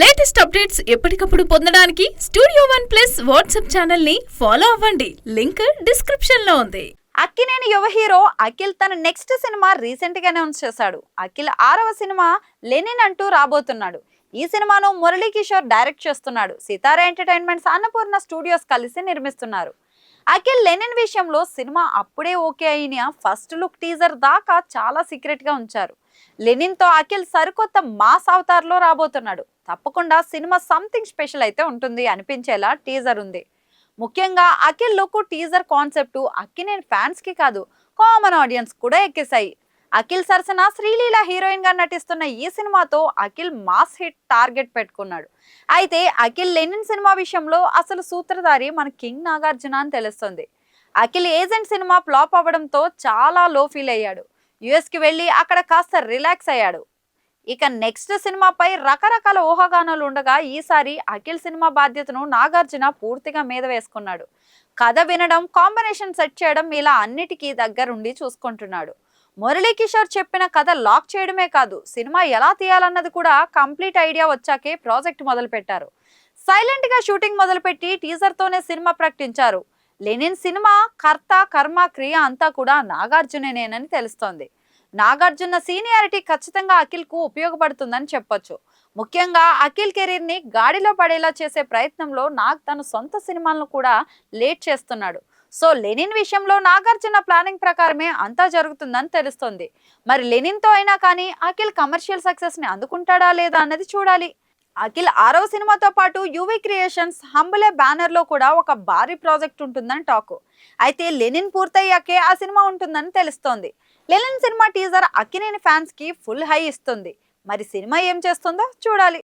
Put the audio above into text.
Latest updates ఎప్పటికప్పుడు పొందడానికి studio one plus WhatsApp channel ని ఫాలో అవ్వండి. లింక్ డిస్క్రిప్షన్ లో ఉంది. అక్కినేని యువ హీరో అఖిల్ తన నెక్స్ట్ సినిమా రీసెంట్ గా అనౌన్స్ చేశాడు. అఖిల్ 6వ సినిమా లెనిన్ అంటూ రాబోతున్నాడు. ఈ సినిమాను మురళీ కిషోర్ డైరెక్ట్ చేస్తున్నాడు. సితారా ఎంటర్టైన్మెంట్స్, అన్నపూర్ణ స్టూడియోస్ కలిసి నిర్మిస్తున్నారు. అఖిల్ లెనిన్ విషయంలో సినిమా అప్పుడే ఓకే అయిన ఫస్ట్ లుక్ టీజర్ దాకా చాలా సీక్రెట్ గా ఉంచారు. లెనిన్ తో అఖిల్ సరికొత్త మాస్ అవతార్ లో రాబోతున్నాడు. తప్పకుండా సినిమా సంథింగ్ స్పెషల్ అయితే ఉంటుంది అనిపించేలా టీజర్ ఉంది. ముఖ్యంగా Akhil look, teaser concept Akkineni fans కి కాదు, కామన్ ఆడియన్స్ కూడా ఎక్కేశాయి. అఖిల్ సరసన శ్రీలీల హీరోయిన్ గా నటిస్తున్న ఈ సినిమాతో అఖిల్ మాస్ హిట్ టార్గెట్ పెట్టుకున్నాడు. అయితే అఖిల్ లెనిన్ సినిమా విషయంలో అసలు సూత్రధారి మన కింగ్ నాగార్జున అని తెలుస్తుంది. అఖిల్ ఏజెంట్ సినిమా ఫ్లాప్ అవ్వడంతో చాలా లో ఫీల్ అయ్యాడు. యుఎస్ కి వెళ్ళి అక్కడ కాస్త రిలాక్స్ అయ్యాడు. ఇక నెక్స్ట్ సినిమాపై రకరకాల ఊహాగానాలు ఉండగా ఈసారి అఖిల్ సినిమా బాధ్యతను నాగార్జున పూర్తిగా మీద వేసుకున్నాడు. కథ వినడం, కాంబినేషన్ సెట్ చేయడం, ఇలా అన్నిటికీ దగ్గరుండి చూసుకుంటున్నాడు. మురళీ కిషోర్ చెప్పిన కథ లాక్ చేయడమే కాదు, సినిమా ఎలా తీయాలన్నది కూడా కంప్లీట్ ఐడియా వచ్చాకే ప్రాజెక్ట్ మొదలు పెట్టారు. సైలెంట్ గా షూటింగ్ మొదలుపెట్టి టీజర్ తోనే సినిమా ప్రకటించారు. లెనిన్ సినిమా కర్త, కర్మ, క్రియ అంతా కూడా నాగార్జునేనని తెలుస్తోంది. నాగార్జున సీనియారిటీ ఖచ్చితంగా అఖిల్ కు ఉపయోగపడుతుందని చెప్పొచ్చు. ముఖ్యంగా అఖిల్ కెరీర్ ని గాడిలో పడేలా చేసే ప్రయత్నంలో నాగ్ తన సొంత సినిమాలను కూడా లేట్ చేస్తున్నాడు. సో లెనిన్ విషయంలో నాగార్జున ప్లానింగ్ ప్రకారమే అంతా జరుగుతుందని తెలుస్తోంది. మరి లెనిన్ తో అయినా కానీ అఖిల్ కమర్షియల్ సక్సెస్ ని అందుకుంటాడా లేదా అన్నది చూడాలి. అఖిల్ 6వ సినిమాతో పాటు యువి క్రియేషన్స్, హంబులే బ్యానర్ లో కూడా ఒక భారీ ప్రాజెక్ట్ ఉంటుందని టాక్. అయితే లెనిన్ పూర్తయ్యాకే ఆ సినిమా ఉంటుందని తెలుస్తోంది. Lenin cinema teaser Akkineni fans కి ఫుల్ హై ఇస్తుంది. మరి సినిమా ఏం చేస్తుందో చూడాలి.